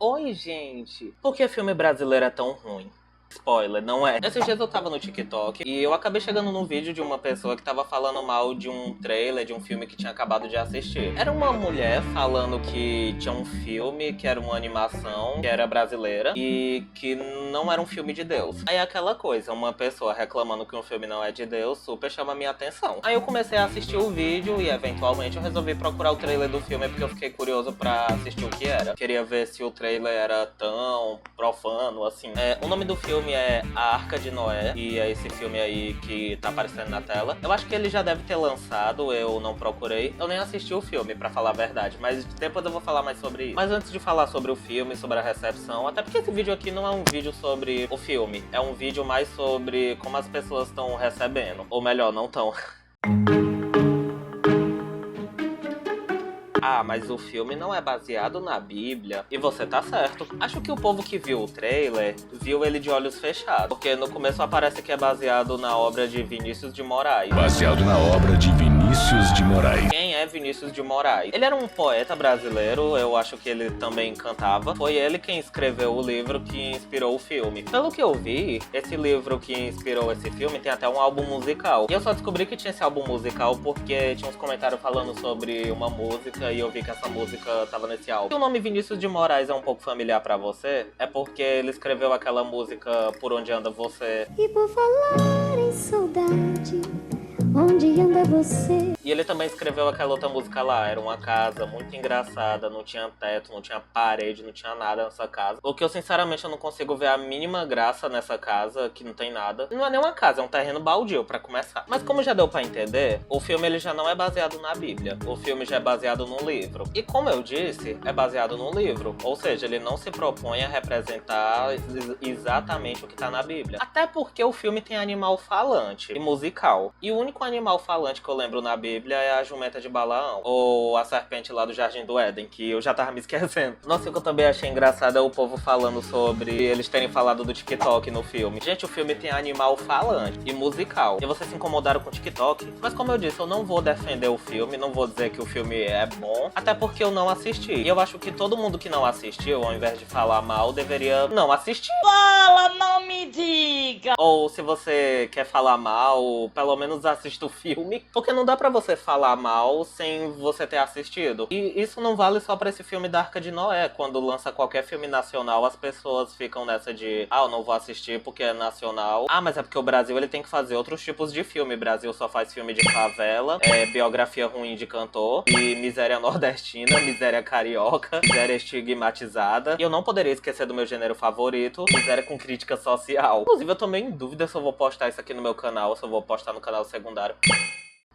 Oi, gente. Por que filme brasileiro é tão ruim? Spoiler, não é. Esses dias eu tava no TikTok e eu acabei chegando num vídeo de uma pessoa que tava falando mal de um trailer de um filme que tinha acabado de assistir. Era uma mulher falando que tinha um filme que era uma animação, que era brasileira e que não era um filme de Deus. Aí aquela coisa, uma pessoa reclamando que um filme não é de Deus, super chama a minha atenção. Aí eu comecei a assistir o vídeo e eventualmente eu resolvi procurar o trailer do filme porque eu fiquei curioso pra assistir o que era. Queria ver se o trailer era tão profano assim. O nome do filme é A Arca de Noé, e é esse filme aí que tá aparecendo na tela. Eu acho que ele já deve ter lançado, eu não procurei. Eu nem assisti o filme, pra falar a verdade, mas depois eu vou falar mais sobre isso. Mas antes de falar sobre o filme, sobre a recepção, até porque esse vídeo aqui não é um vídeo sobre o filme, é um vídeo mais sobre como as pessoas estão recebendo. Ou melhor, não estão. Ah, mas o filme não é baseado na Bíblia. E você tá certo. Acho que o povo que viu o trailer viu ele de olhos fechados. Porque no começo aparece que é baseado na obra de Vinícius de Moraes. Baseado na obra de Vinícius de Moraes. Quem é Vinícius de Moraes? Ele era um poeta brasileiro, eu acho que ele também cantava. Foi ele quem escreveu o livro que inspirou o filme. Pelo que eu vi, esse livro que inspirou esse filme tem até um álbum musical. E eu só descobri que tinha esse álbum musical porque tinha uns comentários falando sobre uma música e eu vi que essa música tava nesse álbum. Se o nome Vinícius de Moraes é um pouco familiar pra você, é porque ele escreveu aquela música Por Onde Anda Você. E por falar em saudade, onde anda você? E ele também escreveu aquela outra música lá, era uma casa muito engraçada, não tinha teto, não tinha parede, não tinha nada nessa casa. O que eu sinceramente eu não consigo ver a mínima graça nessa casa, que não tem nada. Não é nem uma casa, é um terreno baldio pra começar. Mas como já deu pra entender, o filme ele já não é baseado na Bíblia. O filme já é baseado num livro. E como eu disse, é baseado num livro. Ou seja, ele não se propõe a representar exatamente o que tá na Bíblia. Até porque o filme tem animal falante e musical. E o único animal falante que eu lembro na Bíblia é a jumenta de Balaão, ou a serpente lá do Jardim do Éden, que eu já tava me esquecendo. Nossa, o que eu também achei engraçado é o povo falando sobre eles terem falado do TikTok no filme. Gente, o filme tem animal falante e musical. E vocês se incomodaram com o TikTok? Mas como eu disse, eu não vou defender o filme, não vou dizer que o filme é bom, até porque eu não assisti. E eu acho que todo mundo que não assistiu, ao invés de falar mal, deveria não assistir. Fala, não me diga! Ou se você quer falar mal, pelo menos assista o filme, porque não dá pra você falar mal sem você ter assistido. E isso não vale só pra esse filme da Arca de Noé. Quando lança qualquer filme nacional, as pessoas ficam nessa de eu não vou assistir porque é nacional. Ah, mas é porque o Brasil ele tem que fazer outros tipos de filme. O Brasil só faz filme de favela, biografia ruim de cantor, e miséria nordestina, miséria carioca, miséria estigmatizada. E eu não poderia esquecer do meu gênero favorito, miséria com crítica social. Inclusive, eu tô meio em dúvida se eu vou postar isso aqui no meu canal ou se eu vou postar no canal secundário.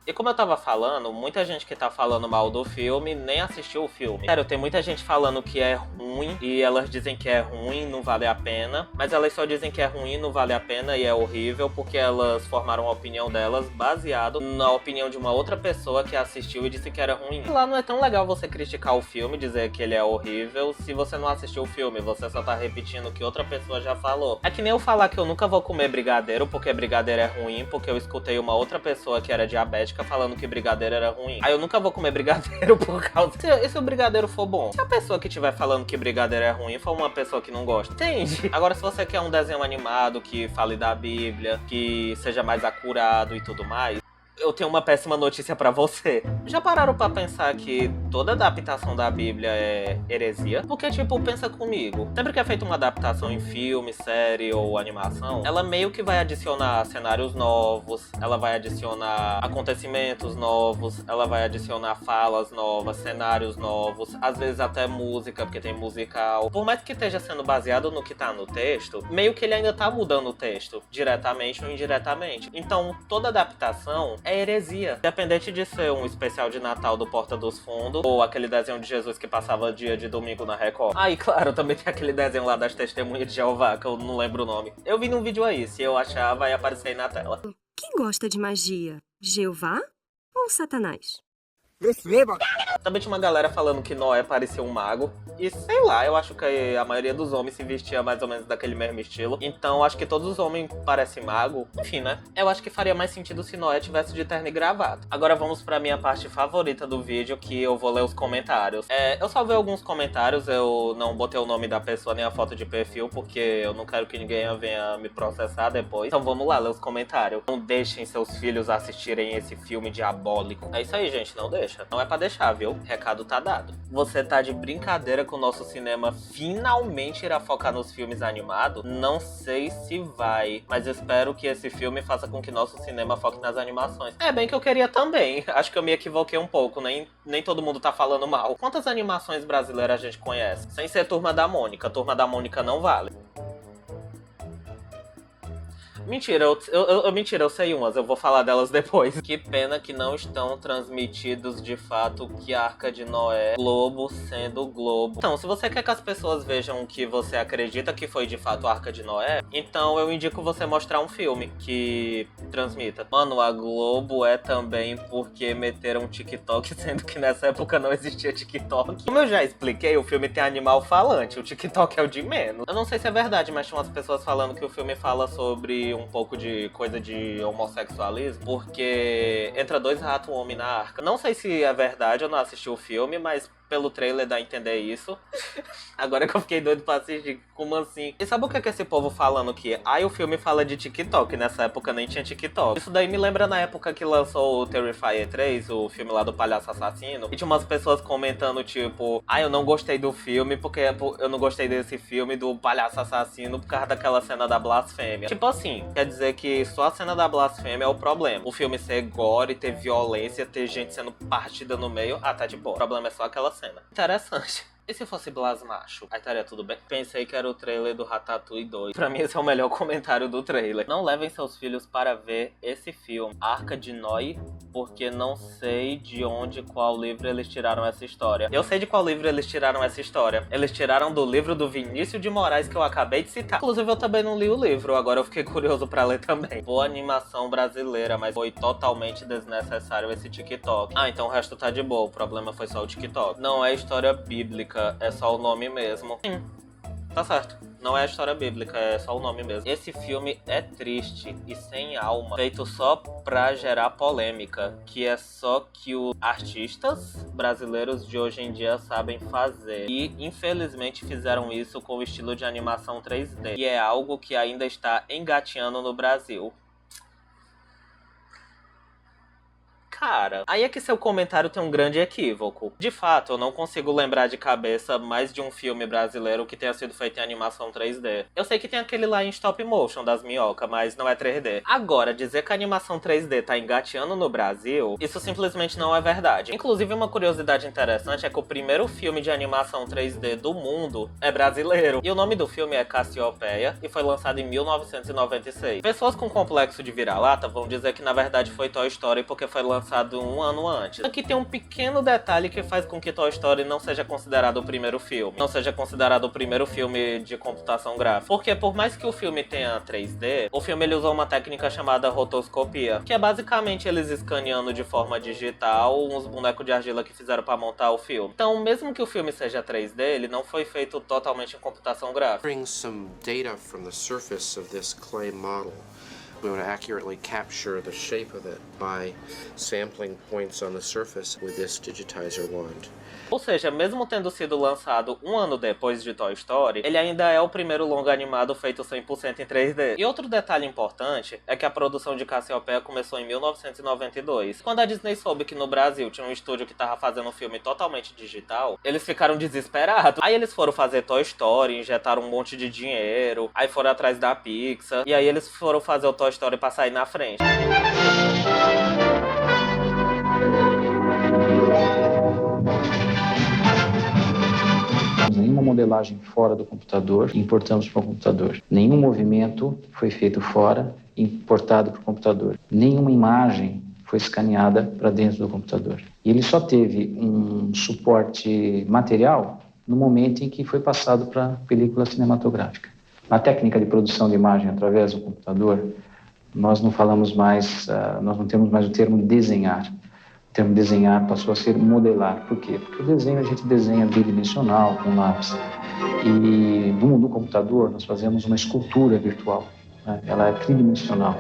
E como eu tava falando, muita gente que tá falando mal do filme nem assistiu o filme. Sério, tem muita gente falando que é ruim e elas dizem que é ruim, não vale a pena. Mas elas só dizem que é ruim, não vale a pena e é horrível porque elas formaram a opinião delas baseado na opinião de uma outra pessoa que assistiu e disse que era ruim. Lá não é tão legal você criticar o filme, dizer que ele é horrível, se você não assistiu o filme, você só tá repetindo o que outra pessoa já falou. É que nem eu falar que eu nunca vou comer brigadeiro porque brigadeiro é ruim, porque eu escutei uma outra pessoa que era diabética falando que brigadeiro era ruim. Aí eu nunca vou comer brigadeiro por causa... E se o brigadeiro for bom? Se a pessoa que estiver falando que brigadeiro é ruim for uma pessoa que não gosta, entende? Agora, se você quer um desenho animado que fale da Bíblia, que seja mais acurado e tudo mais, eu tenho uma péssima notícia pra você. Já pararam pra pensar que toda adaptação da Bíblia é heresia? Porque, tipo, pensa comigo. Sempre que é feita uma adaptação em filme, série ou animação, ela meio que vai adicionar cenários novos, ela vai adicionar acontecimentos novos, ela vai adicionar falas novas, cenários novos, às vezes até música, porque tem musical. Por mais que esteja sendo baseado no que tá no texto, meio que ele ainda tá mudando o texto, diretamente ou indiretamente. Então, toda adaptação é heresia. Independente de ser um especial de Natal do Porta dos Fundos ou aquele desenho de Jesus que passava dia de domingo na Record. Ah, e claro, também tem aquele desenho lá das Testemunhas de Jeová, que eu não lembro o nome. Eu vi num vídeo aí, se eu achar vai aparecer aí na tela. Quem gosta de magia? Jeová ou Satanás? Também tinha uma galera falando que Noé parecia um mago. E sei lá, eu acho que a maioria dos homens se vestia mais ou menos daquele mesmo estilo. Então acho que todos os homens parecem mago. Enfim, né? Eu acho que faria mais sentido se Noé tivesse de terno e gravata. Agora vamos pra minha parte favorita do vídeo, que eu vou ler os comentários. Eu salvei alguns comentários, eu não botei o nome da pessoa nem a foto de perfil, porque eu não quero que ninguém venha me processar depois. Então vamos lá, ler os comentários. Não deixem seus filhos assistirem esse filme diabólico. É isso aí, gente, não deixa. Não é pra deixar, viu? Recado tá dado. Você tá de brincadeira que o nosso cinema finalmente irá focar nos filmes animados? Não sei se vai, mas espero que esse filme faça com que nosso cinema foque nas animações. É bem que eu queria também. Acho que eu me equivoquei um pouco, nem todo mundo tá falando mal. Quantas animações brasileiras a gente conhece? Sem ser Turma da Mônica. Turma da Mônica não vale. Mentira, eu sei umas, eu vou falar delas depois. Que pena que não estão transmitidos de fato que a Arca de Noé, Globo sendo Globo. Então, se você quer que as pessoas vejam o que você acredita que foi de fato a Arca de Noé, então eu indico você mostrar um filme que transmita. Mano, a Globo é também porque meteram TikTok, sendo que nessa época não existia TikTok. Como eu já expliquei, o filme tem animal falante, o TikTok é o de menos. Eu não sei se é verdade, mas tinha umas pessoas falando que o filme fala sobre um pouco de coisa de homossexualismo, porque entra 2 ratos homem na arca. Não sei se é verdade, eu não assisti o filme, mas pelo trailer dá a entender isso. Agora que eu fiquei doido pra assistir, como assim? E sabe o que é esse povo falando que o filme fala de TikTok, nessa época nem tinha TikTok. Isso daí me lembra na época que lançou o Terrifier 3, o filme lá do palhaço assassino, e tinha umas pessoas comentando tipo, eu não gostei do filme porque eu não gostei desse filme do palhaço assassino por causa daquela cena da blasfêmia. Tipo assim, quer dizer que só a cena da blasfêmia é o problema. O filme ser gore, ter violência, ter gente sendo partida no meio, tá de boa. O problema é só aquela cena. Interessante. E se fosse Blas Macho? Aí estaria tudo bem. Pensei que era o trailer do Ratatouille 2. Pra mim esse é o melhor comentário do trailer. Não levem seus filhos para ver esse filme, Arca de Noé, porque não sei de onde, qual livro eles tiraram essa história. Eu sei de qual livro eles tiraram essa história. Eles tiraram do livro do Vinícius de Moraes, que eu acabei de citar. Inclusive eu também não li o livro, agora eu fiquei curioso pra ler também. Boa animação brasileira, mas foi totalmente desnecessário esse TikTok. Então o resto tá de boa, o problema foi só o TikTok. Não é história bíblica, é só o nome mesmo. Sim, tá certo. Não é a história bíblica, é só o nome mesmo. Esse filme é triste e sem alma, feito só pra gerar polêmica, que é só que os artistas brasileiros de hoje em dia sabem fazer. E, infelizmente, fizeram isso com o estilo de animação 3D, e é algo que ainda está engateando no Brasil. Cara, aí é que seu comentário tem um grande equívoco. De fato, eu não consigo lembrar de cabeça mais de um filme brasileiro que tenha sido feito em animação 3D. Eu sei que tem aquele lá em stop motion das minhocas, mas não é 3D. Agora, dizer que a animação 3D tá engateando no Brasil, isso simplesmente não é verdade. Inclusive, uma curiosidade interessante é que o primeiro filme de animação 3D do mundo é brasileiro. E o nome do filme é Cassiopeia e foi lançado em 1996. Pessoas com complexo de vira-lata vão dizer que na verdade foi Toy Story porque foi lançado um ano antes. Aqui tem um pequeno detalhe que faz com que Toy Story não seja considerado o primeiro filme. Não seja considerado o primeiro filme de computação gráfica. Porque por mais que o filme tenha 3D, o filme ele usou uma técnica chamada rotoscopia, que é basicamente eles escaneando de forma digital uns bonecos de argila que fizeram pra montar o filme. Então, mesmo que o filme seja 3D, ele não foi feito totalmente em computação gráfica. Bring some data from the surface of this clay model. We want to accurately capture the shape of it by sampling points on the surface with this digitizer wand. Ou seja, mesmo tendo sido lançado um ano depois de Toy Story, ele ainda é o primeiro longa animado feito 100% em 3D. E outro detalhe importante é que a produção de Cassiopeia começou em 1992. Quando a Disney soube que no Brasil tinha um estúdio que tava fazendo um filme totalmente digital, eles ficaram desesperados. Aí eles foram fazer Toy Story, injetaram um monte de dinheiro, aí foram atrás da Pixar, e aí eles foram fazer o Toy Story pra sair na frente. Nenhuma modelagem fora do computador e importamos para o computador. Nenhum movimento foi feito fora e importado para o computador. Nenhuma imagem foi escaneada para dentro do computador. E ele só teve um suporte material no momento em que foi passado para a película cinematográfica. Na técnica de produção de imagem através do computador, nós não falamos mais, nós não temos mais o termo desenhar. O termo desenhar passou a ser modelar. Por quê? Porque o desenho a gente desenha bidimensional, com lápis. E no mundo do computador nós fazemos uma escultura virtual, né? Ela é tridimensional.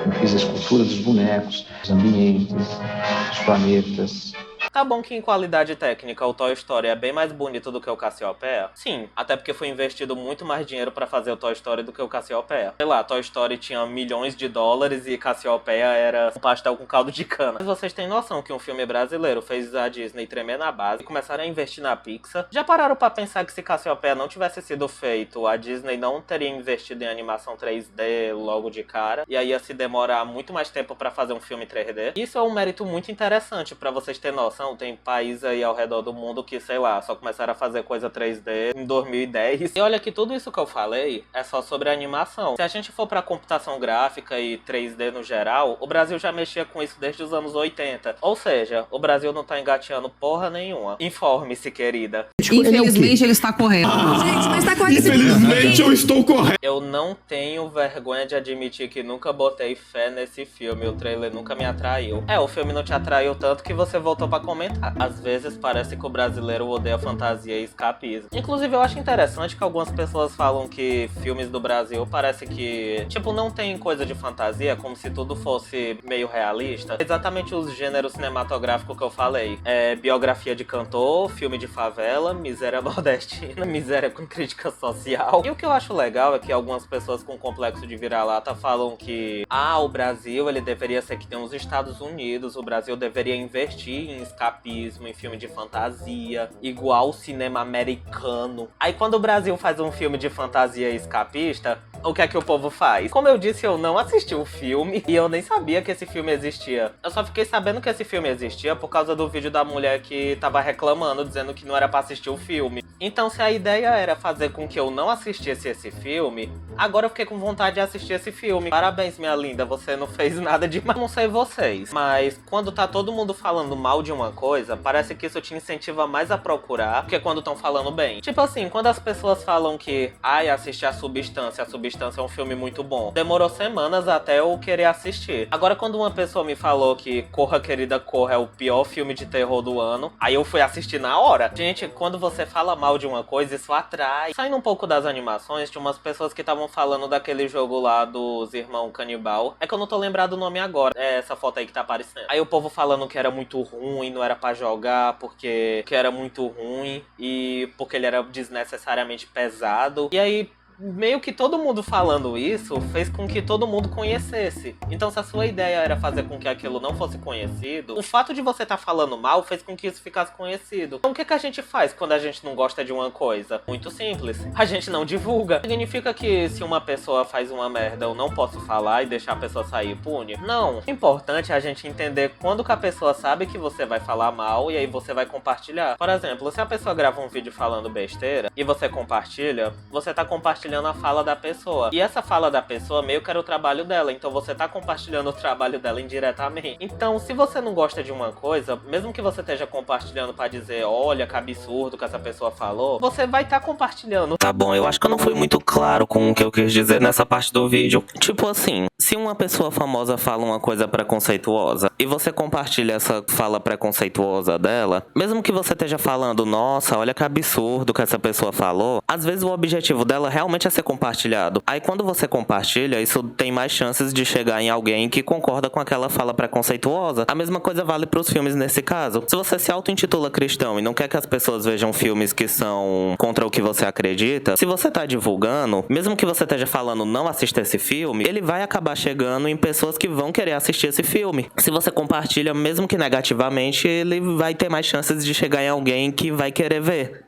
Eu fiz a escultura dos bonecos, dos ambientes, dos planetas. Tá bom que em qualidade técnica o Toy Story é bem mais bonito do que o Cassiopeia? Sim, até porque foi investido muito mais dinheiro pra fazer o Toy Story do que o Cassiopeia. Sei lá, Toy Story tinha milhões de dólares e Cassiopeia era um pastel com caldo de cana. Mas vocês têm noção que um filme brasileiro fez a Disney tremer na base e começaram a investir na Pixar? Já pararam pra pensar que se Cassiopeia não tivesse sido feito, a Disney não teria investido em animação 3D logo de cara? E aí ia se demorar muito mais tempo pra fazer um filme 3D? Isso é um mérito muito interessante pra vocês terem noção. Tem países aí ao redor do mundo que, sei lá, só começaram a fazer coisa 3D em 2010. E olha que tudo isso que eu falei é só sobre animação. Se a gente for pra computação gráfica e 3D no geral, o Brasil já mexia com isso desde os anos 80. Ou seja, o Brasil não tá engateando porra nenhuma. Informe-se, querida. Infelizmente ele está correto. Gente, mas tá correto. Infelizmente eu estou correto. Eu não tenho vergonha de admitir que nunca botei fé nesse filme. O trailer nunca me atraiu. O filme não te atraiu tanto que você voltou pra comentar. Às vezes parece que o brasileiro odeia fantasia e escapismo. Inclusive eu acho interessante que algumas pessoas falam que filmes do Brasil parece que, tipo, não tem coisa de fantasia, como se tudo fosse meio realista. Exatamente os gêneros cinematográficos que eu falei. Biografia de cantor, filme de favela, miséria nordestina, miséria com crítica social. E o que eu acho legal é que algumas pessoas com complexo de vira-lata falam que o Brasil, ele deveria ser que tem os Estados Unidos, o Brasil deveria investir em escapismo, em filme de fantasia, igual o cinema americano. Aí quando o Brasil faz um filme de fantasia escapista, o que é que o povo faz? Como eu disse, eu não assisti o filme e eu nem sabia que esse filme existia. Eu só fiquei sabendo que esse filme existia por causa do vídeo da mulher que tava reclamando, dizendo que não era pra assistir o filme. Então, se a ideia era fazer com que eu não assistisse esse filme, agora eu fiquei com vontade de assistir esse filme. Parabéns, minha linda, você não fez nada demais. Não sei vocês, mas quando tá todo mundo falando mal de uma coisa, parece que isso te incentiva mais a procurar do que quando estão falando bem. Tipo assim, quando as pessoas falam que assistir a Substância é um filme muito bom, demorou semanas até eu querer assistir. Agora, quando uma pessoa me falou que Corra, Querida, Corra é o pior filme de terror do ano, aí eu fui assistir na hora. Gente, quando você fala mal de uma coisa, isso atrai. Saindo um pouco das animações, tinha umas pessoas que estavam falando daquele jogo lá dos Irmãos Canibal. É que eu não tô lembrado o nome agora. É essa foto aí que tá aparecendo. Aí o povo falando que era muito ruim, não era pra jogar, porque era muito ruim e porque ele era desnecessariamente pesado. E aí, meio que todo mundo falando isso fez com que todo mundo conhecesse. Então, se a sua ideia era fazer com que aquilo não fosse conhecido, o fato de você estar falando mal fez com que isso ficasse conhecido. Então, o que a gente faz quando a gente não gosta de uma coisa? Muito simples. A gente não divulga. Significa que se uma pessoa faz uma merda, eu não posso falar e deixar a pessoa sair impune? Não. O importante é a gente entender quando que a pessoa sabe que você vai falar mal e aí você vai compartilhar. Por exemplo, se a pessoa grava um vídeo falando besteira e você compartilha, você tá compartilhando a fala da pessoa. E essa fala da pessoa meio que era o trabalho dela. Então você tá compartilhando o trabalho dela indiretamente. Então, se você não gosta de uma coisa, mesmo que você esteja compartilhando pra dizer, olha, que absurdo que essa pessoa falou, você vai estar compartilhando. Tá bom, eu acho que eu não fui muito claro com o que eu quis dizer nessa parte do vídeo. Tipo assim, se uma pessoa famosa fala uma coisa preconceituosa e você compartilha essa fala preconceituosa dela, mesmo que você esteja falando, nossa, olha que absurdo que essa pessoa falou, às vezes o objetivo dela realmente é ser compartilhado. Aí quando você compartilha, isso tem mais chances de chegar em alguém que concorda com aquela fala preconceituosa. A mesma coisa vale pros filmes nesse caso. Se você se auto-intitula cristão e não quer que as pessoas vejam filmes que são contra o que você acredita, se você tá divulgando, mesmo que você esteja falando não assista esse filme, ele vai acabar chegando em pessoas que vão querer assistir esse filme. Se você compartilha, mesmo que negativamente, ele vai ter mais chances de chegar em alguém que vai querer ver.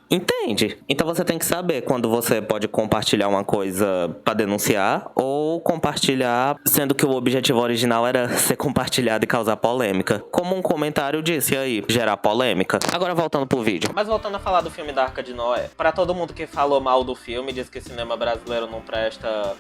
Entende? Então você tem que saber quando você pode compartilhar uma coisa pra denunciar ou compartilhar sendo que o objetivo original era ser compartilhado e causar polêmica. Como um comentário disse aí, gerar polêmica. Agora voltando pro vídeo. Mas voltando a falar do filme da Arca de Noé. Pra todo mundo que falou mal do filme, diz que cinema brasileiro não presta...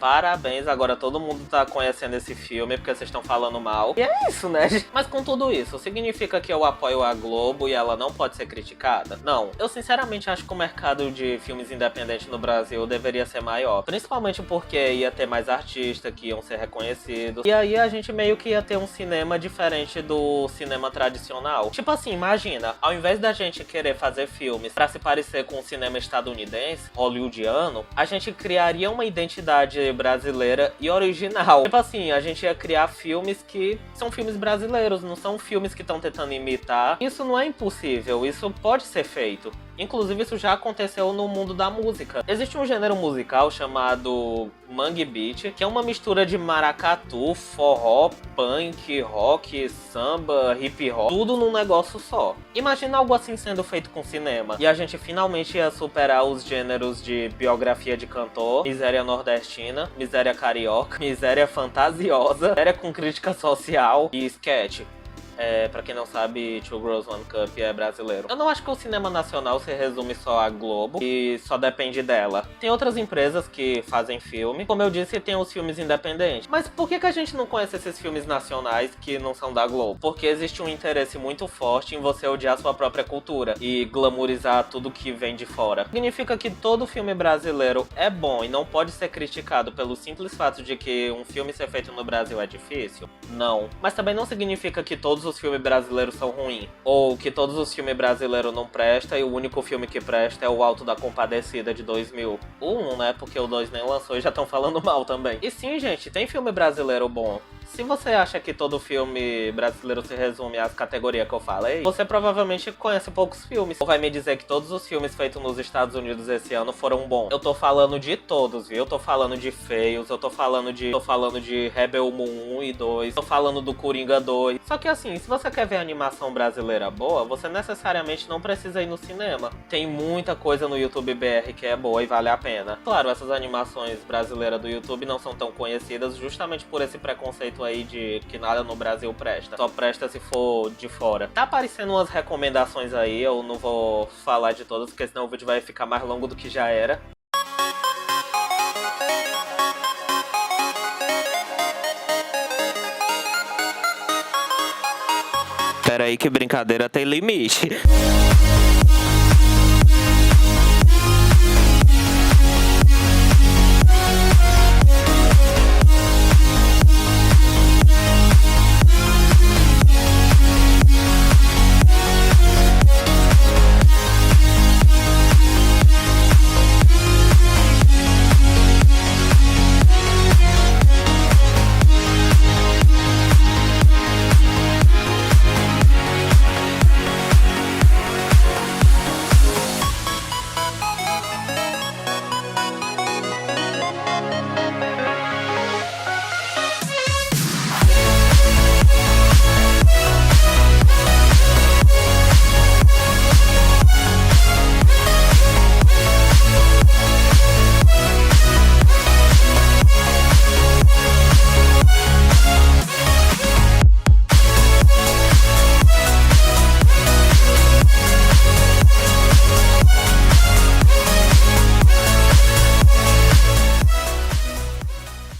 parabéns, agora todo mundo tá conhecendo esse filme porque vocês estão falando mal. E é isso, né? Mas com tudo isso, significa que eu apoio a Globo e ela não pode ser criticada? Não. Eu sinceramente acho que o mercado de filmes independentes no Brasil deveria ser maior. Principalmente porque ia ter mais artistas que iam ser reconhecidos. E aí a gente meio que ia ter um cinema diferente do cinema tradicional. Tipo assim, imagina, ao invés da gente querer fazer filmes pra se parecer com o cinema estadunidense, hollywoodiano, a gente criaria uma identidade brasileira e original. Tipo assim, a gente ia criar filmes que são filmes brasileiros, não são filmes que estão tentando imitar. Isso não é impossível, isso pode ser feito. Inclusive, isso já aconteceu no mundo da música. Existe um gênero musical chamado Mangue Beat, que é uma mistura de maracatu, forró, punk, rock, samba, hip hop, tudo num negócio só. Imagina algo assim sendo feito com cinema. E a gente finalmente ia superar os gêneros de biografia de cantor, miséria nordestina, miséria carioca, miséria fantasiosa, miséria com crítica social e sketch. Pra quem não sabe, Two Girls One Cup é brasileiro. Eu não acho que o cinema nacional se resume só à Globo e só depende dela. Tem outras empresas que fazem filme. Como eu disse, tem os filmes independentes. Mas por que a gente não conhece esses filmes nacionais que não são da Globo? Porque existe um interesse muito forte em você odiar sua própria cultura e glamourizar tudo que vem de fora. Significa que todo filme brasileiro é bom e não pode ser criticado pelo simples fato de que um filme ser feito no Brasil é difícil? Não. Mas também não significa que todos os filmes brasileiros são ruins, ou que todos os filmes brasileiros não prestam e o único filme que presta é o Alto da Compadecida de 2000. O 1, né? Porque o 2 nem lançou e já estão falando mal também. E sim, gente, tem filme brasileiro bom. Se você acha que todo filme brasileiro se resume às categorias que eu falei, você provavelmente conhece poucos filmes. Ou vai me dizer que todos os filmes feitos nos Estados Unidos esse ano foram bons. Eu tô falando de todos, viu? Eu tô falando de Feios, eu tô falando de Rebel Moon 1 e 2, tô falando do Coringa 2. Só que assim, se você quer ver animação brasileira boa, você necessariamente não precisa ir no cinema. Tem muita coisa no YouTube BR que é boa e vale a pena. Claro, essas animações brasileiras do YouTube não são tão conhecidas justamente por esse preconceito aí de que nada no Brasil presta. Só presta se for de fora. Tá aparecendo umas recomendações aí, eu não vou falar de todas, porque senão o vídeo vai ficar mais longo do que já era. Pera aí que brincadeira tem limite.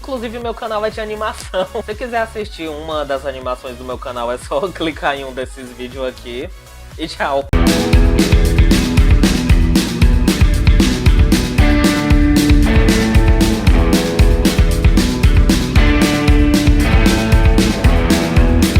Inclusive, meu canal é de animação. Se você quiser assistir uma das animações do meu canal, é só clicar em um desses vídeos aqui. E tchau!